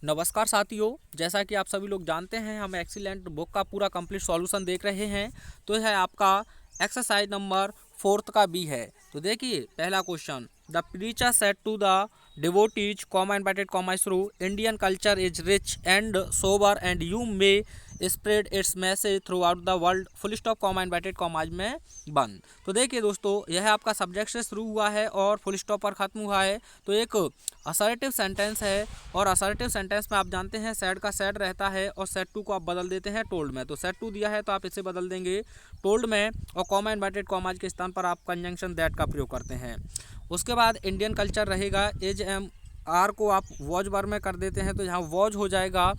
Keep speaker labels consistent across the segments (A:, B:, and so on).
A: नमस्कार साथियों, जैसा कि आप सभी लोग जानते हैं हम एक्सीलेंट बुक का पूरा कंप्लीट सॉल्यूशन देख रहे हैं। तो यह आपका एक्सरसाइज नंबर 4 का बी है। तो देखिए पहला question, the preacher said to the devotees comma inverted comma through Indian culture is rich and sober and you may spread its message throughout the world full stop comma inverted commas में बंद। तो देखिए दोस्तों, यह आपका subject से शुरू हुआ है और फुल स्टॉप पर खत्म हुआ है। तो एक असर्टिव सेंटेंस है और असर्टिव सेंटेंस में आप जानते हैं सैड का सैड रहता है और सेड टू को आप बदल देते हैं टोल्ड में। तो सेड टू दिया है तो आप इसे बदल देंगे टोल्ड में और कॉमा इनवर्टेड कॉमाज के स्थान पर आप कंजंक्शन दैट का प्रयोग करते हैं। उसके बाद इंडियन कल्चर रहेगा, एज एम आर को आप वॉज बार में कर देते हैं तो यहाँ वॉज हो जाएगा।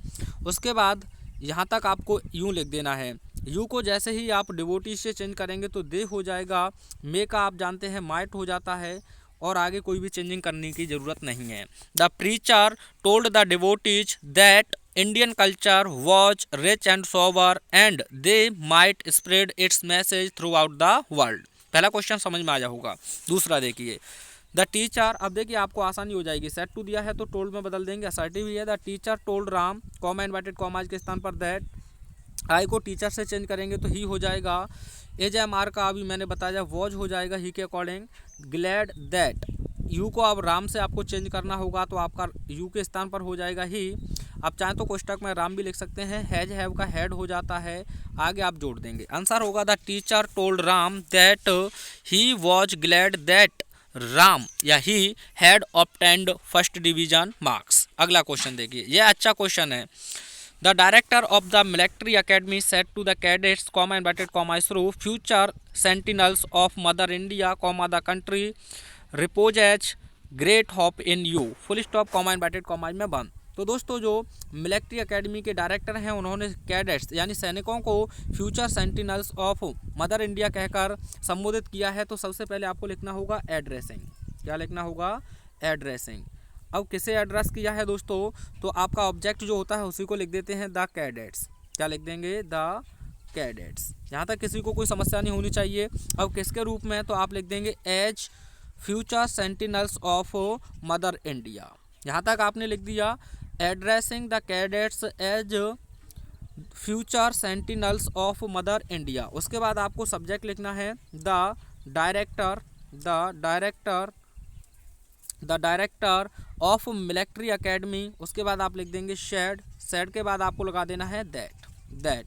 A: उसके बाद यहाँ तक आपको यूँ लिख देना है। यू को जैसे ही आप डिवोटी से चेंज करेंगे तो दे हो जाएगा। मे का आप जानते हैं माइट हो जाता है और आगे कोई भी चेंजिंग करने की ज़रूरत नहीं है। The preacher told the devotees that Indian culture was rich and sober and they might spread its message throughout the world. पहला क्वेश्चन समझ में आया होगा। दूसरा देखिए, द टीचर, अब देखिए आपको आसानी हो जाएगी। सेट टू दिया है तो टोल्ड में बदल देंगे। असर्टिव ही है, the teacher told Ram comma inverted commas के स्थान पर दैट, आई को टीचर से चेंज करेंगे तो ही हो जाएगा। एज एम आर का अभी मैंने बताया वॉज हो जाएगा ही के अकॉर्डिंग। ग्लैड दैट, यू को अब राम से आपको चेंज करना होगा तो आपका यू के स्थान पर हो जाएगा ही। आप चाहें तो कोष्टक में राम भी लिख सकते हैं। हैज हैव का हैड हो जाता है, आगे आप जोड़ देंगे। आंसर होगा the teacher told Ram that he was glad that Ram या he had obtained first division marks. अगला क्वेश्चन देखिए, यह अच्छा क्वेश्चन है। The director of the military academy said to the cadets, comma inverted comma through future sentinels of Mother India, comma the country reposes great hope in you, full stop comma inverted comma में बंद। तो दोस्तों जो military academy के director हैं उन्होंने cadets यानी सैनिकों को future sentinels of mother India कहकर संबोधित किया है। तो सबसे पहले आपको लिखना होगा एड्रेसिंग। क्या लिखना होगा? एड्रेसिंग। अब किसे एड्रेस किया है दोस्तों? तो आपका ऑब्जेक्ट जो होता है उसी को लिख देते हैं द कैडेट्स। क्या लिख देंगे? The cadets. यहाँ तक किसी को कोई समस्या नहीं होनी चाहिए। अब किसके रूप में? तो आप लिख देंगे as future sentinels of mother India. यहाँ तक आपने लिख दिया addressing the cadets as future sentinels of mother India. उसके बाद आपको सब्जेक्ट लिखना है the director of military academy. उसके बाद आप लिख देंगे शेड के बाद आपको लगा देना है दैट।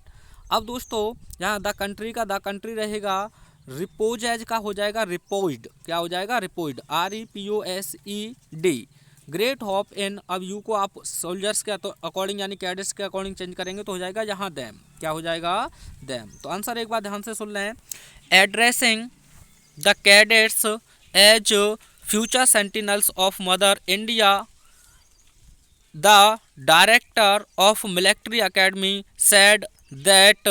A: अब दोस्तों यहाँ द कंट्री का द कंट्री रहेगा, रिपोजेज का हो जाएगा रिपोज्ड। क्या हो जाएगा? रिपोज्ड, REPOSED। ग्रेट होप इन, अब यू को आप सोल्जर्स के अकॉर्डिंग यानी कैडेट्स के अकॉर्डिंग चेंज करेंगे तो हो जाएगा यहाँ दैम। क्या हो जाएगा? दैम। तो आंसर एक बार ध्यान से सुन लें, addressing the cadets as future sentinels of mother India, the director of military academy said that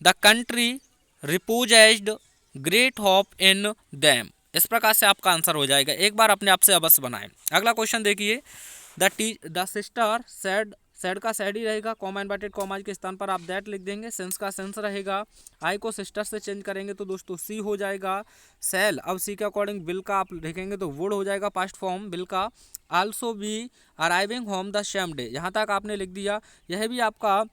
A: the country reposed great hope in them. इस प्रकार से आपका आंसर हो जाएगा। एक बार अपने आप से अवश्य बनाएं। अगला क्वेश्चन देखिए, द सिस्टर सेड का सेड ही रहेगा, कॉमा इनवर्टेड कॉमाज के स्थान पर आप दैट लिख देंगे। सेंस का सेंस रहेगा, आई को सिस्टर से चेंज करेंगे तो दोस्तों सी हो जाएगा। सेल, अब सी के अकॉर्डिंग बिल का आप लिखेंगे तो वुड हो जाएगा पास्ट फॉर्म बिल का। Also be arriving home the same day, यहाँ तक आपने लिख दिया। यह भी आपका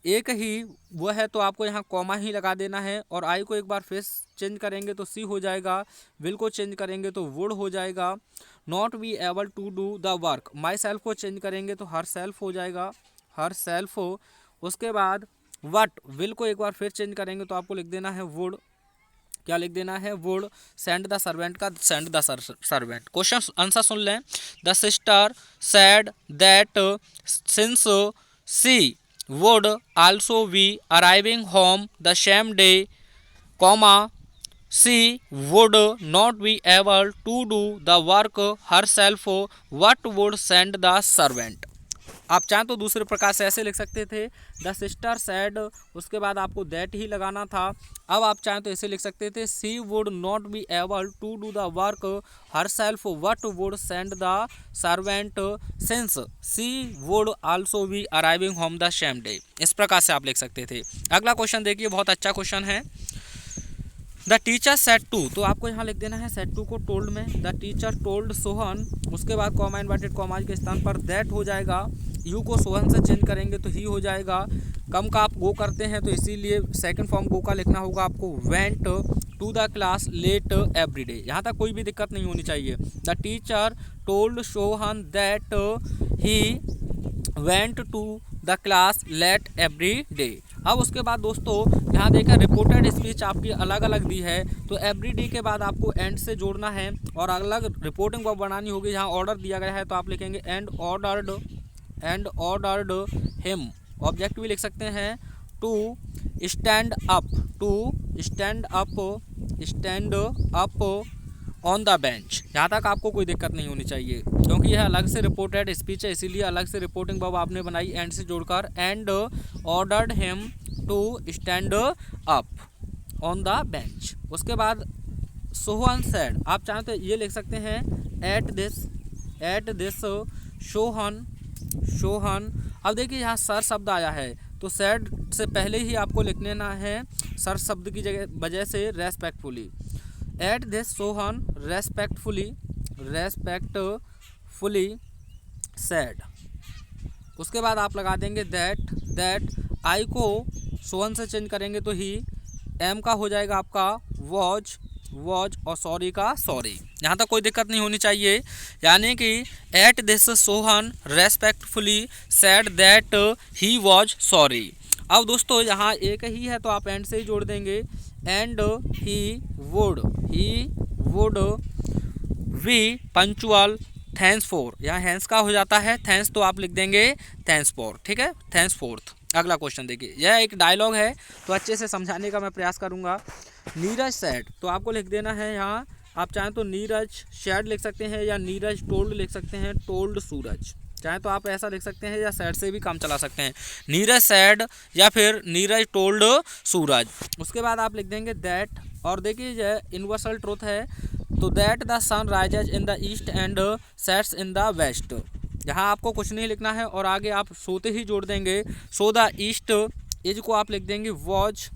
A: एक ही वो है तो आपको यहाँ कॉमा ही लगा देना है। और आई को एक बार फेस चेंज करेंगे तो सी हो जाएगा, विल को चेंज करेंगे तो वुड हो जाएगा। Not be able to do the work, myself को चेंज करेंगे तो हर सेल्फ हो जाएगा, हर सेल्फ हो। उसके बाद वट, विल को एक बार फिर चेंज करेंगे तो आपको लिख देना है वुड। क्या लिख देना है? वुड। सेंड द सर्वेंट का send the servant. Question answer सुन लें, the sister said that since she would also be arriving home the same day, comma she would not be able to do the work herself, what would send the servant। आप चाहें तो दूसरे प्रकार से ऐसे लिख सकते थे, द सिस्टर सैड, उसके बाद आपको दैट ही लगाना था। अब आप चाहें तो ऐसे लिख सकते थे, she would not be able to do the work herself, but would send the servant since she would also be arriving home the same day. इस प्रकार से आप लिख सकते थे। अगला क्वेश्चन देखिए, बहुत अच्छा क्वेश्चन है। द टीचर सेड टू, तो आपको यहाँ लिख देना है सेड टू को टोल्ड में। द टीचर टोल्ड सोहन, उसके बाद कॉमा इनवर्टेड कॉमाज के स्थान पर दैट हो जाएगा। यू को सोहन से चेंज करेंगे तो ही हो जाएगा। कम का आप गो करते हैं तो इसीलिए सेकंड फॉर्म गो का लिखना होगा आपको, went to the class late every day. यहाँ तक कोई भी दिक्कत नहीं होनी चाहिए। The teacher told Sohan that he went to the class late every day. अब उसके बाद दोस्तों यहाँ देखा रिपोर्टेड स्पीच आपकी अलग अलग दी है, तो एवरी डे के बाद आपको एंड से जोड़ना है और अलग रिपोर्टिंग वर्ब बनानी होगी। यहाँ ऑर्डर दिया गया है तो आप लिखेंगे एंड ऑर्डर्ड हिम। ऑब्जेक्ट भी लिख सकते हैं, to stand up on the bench. यहाँ तक आपको कोई दिक्कत नहीं होनी चाहिए क्योंकि यह अलग से रिपोर्टेड स्पीच है, इसीलिए अलग से रिपोर्टिंग वर्ब आपने बनाई एंड से जोड़कर, and ordered him to stand up on the bench. उसके बाद सोहन सेड, आप चाहें तो ये लिख सकते हैं एट दिस सोहन। अब देखिए यहाँ सर शब्द आया है तो सैड से पहले ही आपको लिख लेना है सर शब्द की वजह से respectfully. At this Sohan respectfully sad. उसके बाद आप लगा देंगे दैट आई को सोहन से चेंज करेंगे तो ही, एम का हो जाएगा आपका वॉज और सॉरी का सॉरी। यहाँ तक कोई दिक्कत नहीं होनी चाहिए। यानी कि at this Sohan respectfully sad that he was sorry. अब दोस्तों यहाँ एक ही है तो आप एंड से ही जोड़ देंगे, and he would be punctual thanks for. यहाँ हैंस का हो जाता है थैंक्स तो आप लिख देंगे थैंक्स फॉर, ठीक है, थैंक्स फॉर्थ। अगला क्वेश्चन देखिए, यह एक डायलॉग है तो अच्छे से समझाने का मैं प्रयास करूंगा। नीरज सैड तो आपको लिख देना है यहाँ, आप चाहें तो नीरज सैड लिख सकते हैं या नीरज टोल्ड लिख सकते हैं, टोल्ड सूरज। चाहे तो आप ऐसा लिख सकते हैं या सैड से भी काम चला सकते हैं, नीरज सैड या फिर नीरज टोल्ड सूरज। उसके बाद आप लिख देंगे दैट, और देखिए यह यूनिवर्सल ट्रूथ है तो that the sun rises in the east and sets in the west. यहाँ आपको कुछ नहीं लिखना है और आगे आप सोते ही जोड़ देंगे, सो द ईस्ट इज को आप लिख देंगे was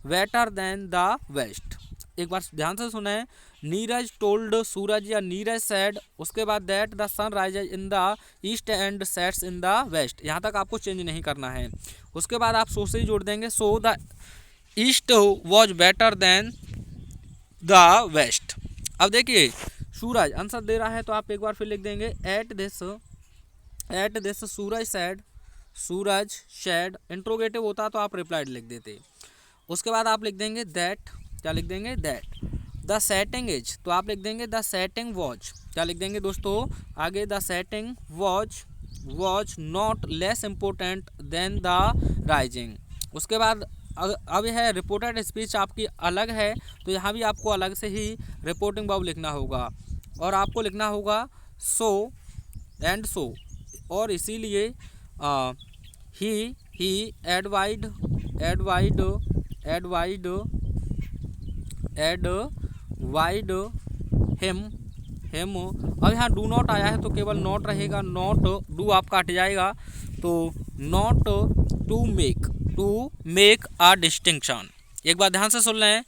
A: better than the west. एक बार ध्यान से सुने, नीरज टोल्ड सूरज या नीरज सैड, उसके बाद that the sun rises in the east and sets in the west. यहाँ तक आपको चेंज नहीं करना है। उसके बाद आप सो से ही जोड़ देंगे, so the east was better than the west. अब देखिए सूरज आंसर दे रहा है तो आप एक बार फिर लिख देंगे eight this Suraj sad. Interrogative होता तो आप रिप्लाइड लिख देते। उसके बाद आप लिख देंगे दैट, क्या लिख देंगे दैट द सेटिंग इज, तो आप लिख देंगे द सेटिंग वॉज, क्या लिख देंगे दोस्तों आगे, the setting was not less important than the rising. उसके बाद अब यह रिपोर्टेड स्पीच आपकी अलग है तो यहाँ भी आपको अलग से ही रिपोर्टिंग वर्ब लिखना होगा और आपको लिखना होगा सो एंड सो, और इसीलिए ही एडवाइड हिम। अब यहाँ डू नॉट आया है तो केवल नॉट रहेगा, नॉट डू आपका हट जाएगा तो not to make a distinction. एक बार ध्यान से सुन लें,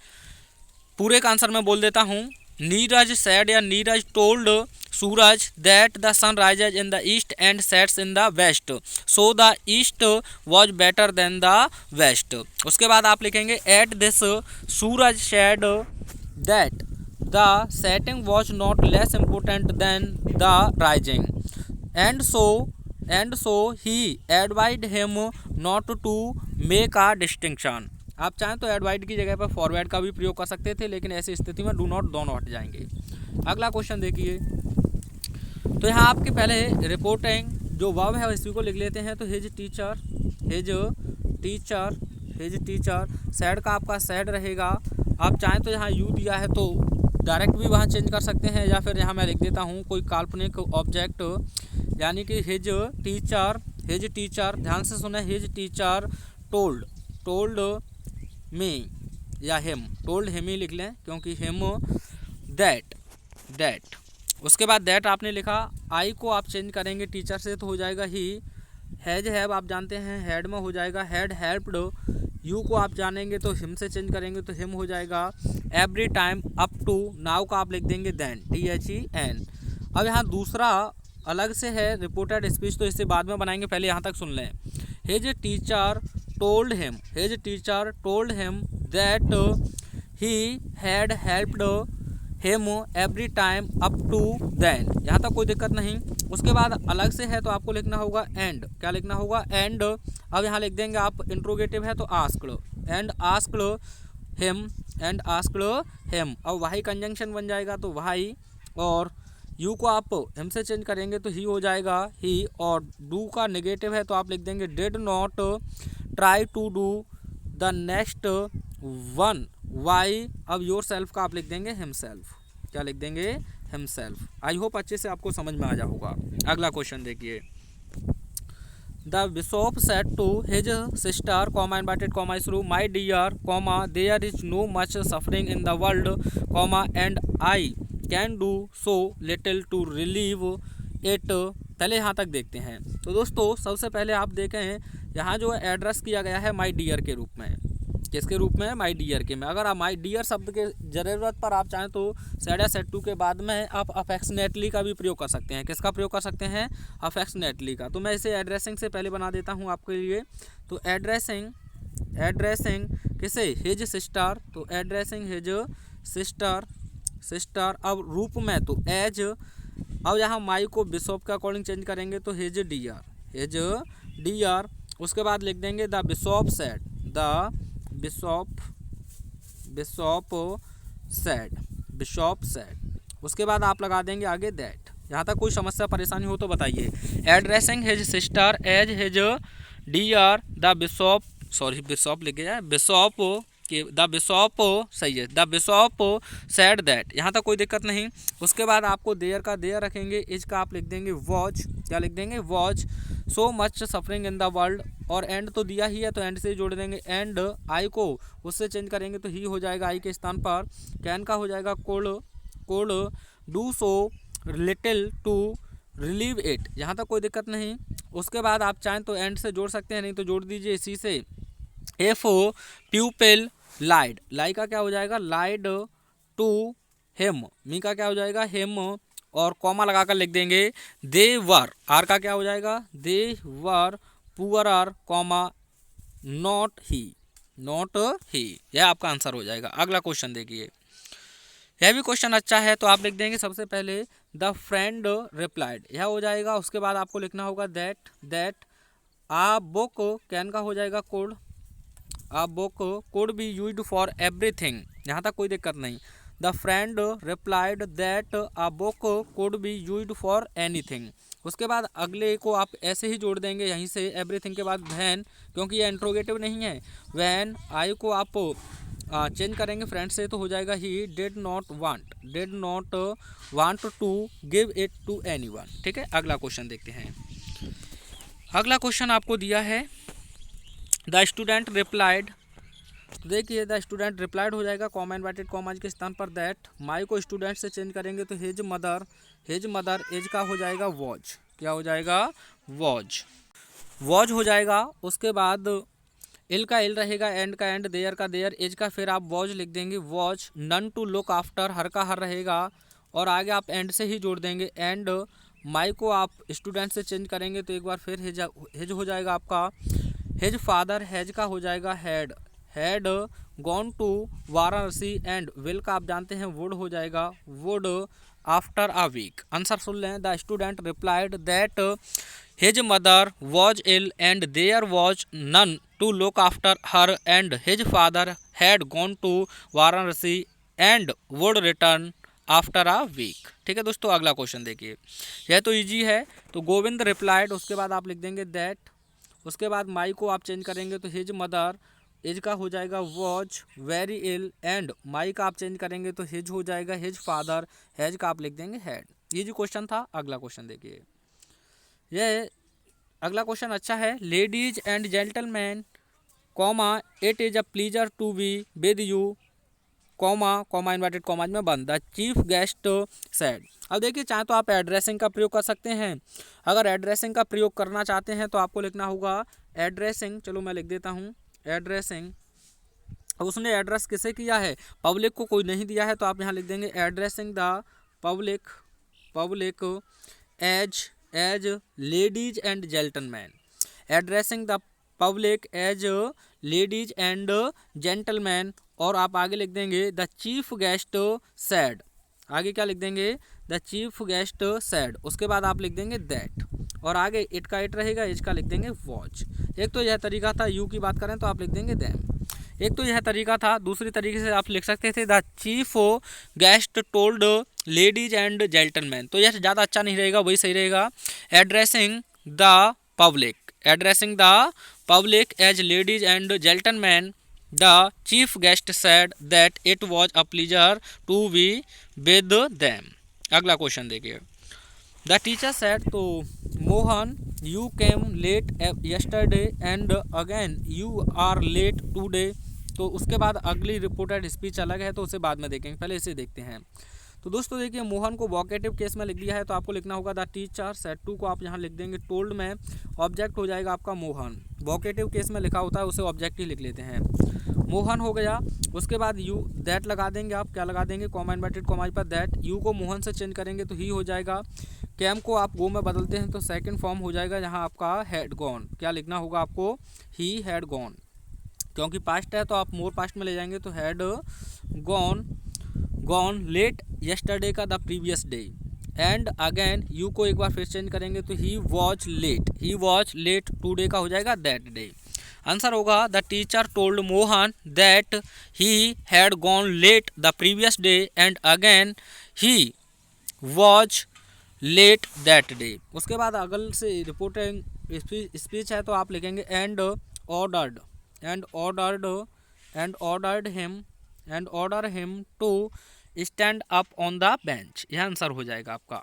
A: पूरे का आंसर मैं बोल देता हूँ। नीरज सैड या Neeraj told Suraj that the sun rises in the east and sets in the west, so the east was better than the west. उसके बाद आप लिखेंगे at this Suraj said that the setting was not less important than the rising, and so he एडवाइड him not to make a distinction. आप चाहें तो एडवाइड की जगह पर फॉरवर्ड का भी प्रयोग कर सकते थे, लेकिन ऐसी स्थिति में डू नॉट दोनों हट जाएंगे। अगला क्वेश्चन देखिए, तो यहाँ आपके पहले रिपोर्टिंग जो वर्ब है इसी को लिख लेते हैं। तो हिज टीचर सैड का आपका सैड रहेगा। आप चाहें तो यहाँ यू दिया है तो डायरेक्ट भी वहाँ चेंज कर सकते हैं, या फिर यहाँ मैं लिख देता हूँ कोई काल्पनिक ऑब्जेक्ट, यानी कि हिज टीचर, ध्यान से सुने, हिज टीचर टोल्ड मी या हिम, टोल्ड हिम ही लिख लें क्योंकि हिम दैट। उसके बाद दैट आपने लिखा, आई को आप चेंज करेंगे टीचर से तो हो जाएगा ही, हैज हैव आप जानते हैं हैड में हो जाएगा हैड हेल्प्ड, यू को आप जानेंगे तो हिम से चेंज करेंगे तो हिम हो जाएगा। Every time up to, now का आप लिख देंगे देन, THEN। अब यहाँ दूसरा अलग से है रिपोर्टेड स्पीच, तो इसे बाद में बनाएंगे, पहले यहाँ तक सुन लें। His teacher told him that he had helped him every time up to then. यहाँ तक कोई दिक्कत नहीं। उसके बाद अलग से है तो आपको लिखना होगा एंड। क्या लिखना होगा? एंड। अब यहाँ लिख देंगे आप, इंट्रोगेटिव है तो आस्क्ड, एंड आस्क्ड हिम। अब वाई कंजंक्शन बन जाएगा तो वाई, और यू को आप हिम से चेंज करेंगे तो ही हो जाएगा ही, और डू का नेगेटिव है तो आप लिख देंगे did not try to do the next one. Why अब योर सेल्फ का आप लिख देंगे हिमसेल्फ। क्या लिख देंगे? हिमसेल्फ। आई होप अच्छे से आपको समझ में आ जा होगा। अगला क्वेश्चन देखिए। The bishop said to his sister comma inverted comma through my dear comma there is no much suffering in the world comma and I can do so little to relieve it. पहले यहाँ तक देखते हैं। तो दोस्तों सबसे पहले आप देखें यहाँ जो एड्रेस किया गया है माई डियर के रूप में। किसके रूप में? माई डियर के में। अगर आप माई डियर शब्द के ज़रूरत पर आप चाहें तो सेड या सेड टू के बाद में आप अफेक्शनेटली का भी प्रयोग कर सकते हैं। किसका प्रयोग कर सकते हैं? अफेक्शनेटली का। तो मैं इसे एड्रेसिंग से पहले बना देता हूँ आपके लिए। तो एड्रेसिंग किसे? His sister. तो एड्रेसिंग हिज सिस्टर। अब रूप में तो एज। अब यहाँ माई को बिशॉप के अकॉर्डिंग चेंज करेंगे तो हिज डियर। उसके बाद लिख देंगे the bishop said. Bishop said. उसके बाद आप लगा देंगे आगे दैट। यहाँ तक कोई समस्या परेशानी हो तो बताइए। Addressing his sister as his dear the bishop लिख गया, द बिशॉप सही है, द बिशॉप सेड दैट। यहाँ तक कोई दिक्कत नहीं। उसके बाद आपको देयर का देयर रखेंगे, एज का आप लिख देंगे वॉच। क्या लिख देंगे? Watch. So much suffering in the world, और एंड तो दिया ही है तो एंड से जोड़ देंगे। एंड आई को उससे चेंज करेंगे तो ही हो जाएगा आई के स्थान पर। कैन का हो जाएगा could do so little to relieve it. यहाँ तक कोई दिक्कत नहीं। उसके बाद आप चाहें तो एंड से जोड़ सकते हैं, नहीं तो जोड़ दीजिए इसी से। इफ प्यूपिल लाइड, लाई का क्या हो जाएगा? लाइड टू हिम। मी का क्या हो जाएगा? हिम, और कॉमा लगाकर लिख देंगे दे वर। आर का क्या हो जाएगा? दे वर पुअरर कॉमा नॉट ही। यह आपका आंसर हो जाएगा। अगला क्वेश्चन देखिए। यह भी क्वेश्चन अच्छा है तो आप लिख देंगे सबसे पहले द फ्रेंड रिप्लाइड। यह हो जाएगा। उसके बाद आपको लिखना होगा दैट आ बुक। कैन का हो जाएगा could. A book could be used for everything। यहाँ तक कोई दिक्कत नहीं। The friend replied that a book could be used for anything। उसके बाद अगले को आप ऐसे ही जोड़ देंगे यहीं से, एवरीथिंग के बाद वैन, क्योंकि ये इंट्रोगेटिव नहीं है। वैन आई को आप चेंज करेंगे फ्रेंड से तो हो जाएगा he did not want to give it to anyone. ठीक है, अगला क्वेश्चन देखते हैं। अगला क्वेश्चन आपको दिया है द स्टूडेंट रिप्लाइड। तो देखिए द स्टूडेंट रिप्लाइड हो जाएगा कॉमा इनवर्टेड कॉमा के स्थान पर दैट। माई को स्टूडेंट से चेंज करेंगे तो हिज मदर। एज का हो जाएगा वॉज। क्या हो जाएगा? वॉज हो जाएगा। उसके बाद इल का इल रहेगा, एंड का एंड, देयर का देयर, एज का फिर आप वॉज लिख देंगे was. None to look after, her का हर रहेगा, और आगे आप एंड से ही जोड़ देंगे एंड। माई को आप स्टूडेंट से चेंज करेंगे तो एक बार फिर हिज हो जाएगा आपका। हिज फादर, हैज का हो जाएगा had gone to Varanasi, and will का आप जानते हैं वुड हो जाएगा would after a week. Answer सुन लें। The student replied that his mother was ill and there was none to look after her, and his father had gone to Varanasi and would return after a week. ठीक है दोस्तों, अगला question देखिए। यह तो easy है। तो गोविंद रिप्लाइड, उसके बाद आप लिख देंगे दैट। उसके बाद माई को आप चेंज करेंगे तो हिज मदर, एज का हो जाएगा was very ill, and my का आप चेंज करेंगे तो हिज हो जाएगा हिज फादर, हैज का आप लिख देंगे हैड। ये जो क्वेश्चन था। अगला क्वेश्चन देखिए। यह अगला क्वेश्चन अच्छा है। Ladies and gentleman comma it is a pleasure to be with you comma inverted commas में बंद। The chief guest said. अब देखिए चाहे तो आप एड्रेसिंग का प्रयोग कर सकते हैं। अगर एड्रेसिंग का प्रयोग करना चाहते हैं तो आपको लिखना होगा एड्रेसिंग। चलो मैं लिख देता हूँ एड्रेसिंग। अब उसने एड्रेस किसे किया है? पब्लिक को कोई नहीं दिया है तो आप यहाँ लिख देंगे addressing the public as ladies and gentleman, addressing the public as ladies and gentleman. और आप आगे लिख देंगे द चीफ गेस्ट सैड, आगे क्या लिख देंगे, द चीफ गेस्ट सैड, उसके बाद आप लिख देंगे दैट, और आगे इट का इट रहेगा, इसका लिख देंगे वॉच। एक तो यह तरीका था, यू की बात करें तो आप लिख देंगे दैम। एक तो यह तरीका था, दूसरी तरीके से आप लिख सकते थे the chief guest told ladies and gentleman, तो यह ज़्यादा अच्छा नहीं रहेगा, वही सही रहेगा addressing the public, addressing the public as ladies and gentleman. The chief guest said that it was a pleasure to be with them. अगला क्वेश्चन देखिए, the teacher said, to Mohan you came late yesterday and again you are late today. तो उसके बाद अगली reported speech अलग है, तो उसे बाद में देखेंगे, पहले इसे देखते हैं। तो दोस्तों देखिए, मोहन को वोकेटिव केस में लिख दिया है, तो आपको लिखना होगा द टीचर सेड टू को आप यहाँ लिख देंगे टोल्ड में, ऑब्जेक्ट हो जाएगा आपका मोहन। वोकेटिव केस में लिखा होता है उसे ऑब्जेक्ट ही लिख लेते हैं, मोहन हो गया। उसके बाद यू दैट लगा देंगे, आप क्या लगा देंगे, कॉमा इन्वर्टेड कॉमा पर दैट, यू को मोहन से चेंज करेंगे तो ही हो जाएगा। कैम को आप गो में बदलते हैं तो सेकंड फॉर्म हो जाएगा, यहाँ आपका हैड गॉन, क्या लिखना होगा आपको, ही हैड गॉन, क्योंकि पास्ट है तो आप मोर पास्ट में ले जाएंगे तो हैड गॉन लेट यस्टरडे का the previous day, and again you को एक बार फिर चेंज करेंगे तो ही वॉज लेट टूडे का हो जाएगा दैट डे। आंसर होगा the teacher told Mohan that he had gone let the previous day and again he was let that day. उसके बाद अगल से रिपोर्टिंग स्पीच है तो आप लिखेंगे and order him to stand up on the bench, यह आंसर हो जाएगा आपका।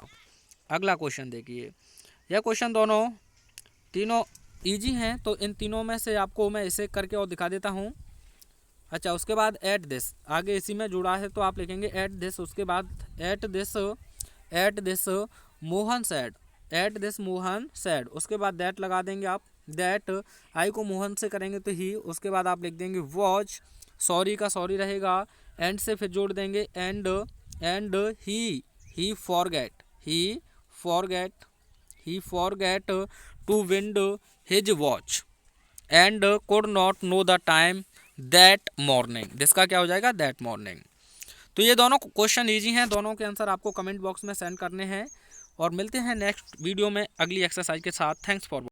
A: अगला क्वेश्चन देखिए, यह क्वेश्चन तीनों इजी हैं, तो इन तीनों में से आपको मैं इसे करके और दिखा देता हूँ। अच्छा, उसके बाद एट दिस आगे इसी में जुड़ा है तो आप लिखेंगे एट दिस, उसके बाद एट दिस मोहन सैड, उसके बाद दैट लगा देंगे आप, दैट आई को मोहन से करेंगे तो ही, उसके बाद आप लिख देंगे वॉच, सॉरी का सॉरी रहेगा, एंड से फिर जोड़ देंगे and he forget to wind his watch and could not know the time that morning, जिसका क्या हो जाएगा दैट मॉर्निंग। तो ये दोनों क्वेश्चन इजी हैं, दोनों के आंसर आपको कमेंट बॉक्स में सेंड करने हैं, और मिलते हैं नेक्स्ट वीडियो में अगली एक्सरसाइज के साथ। Thanks for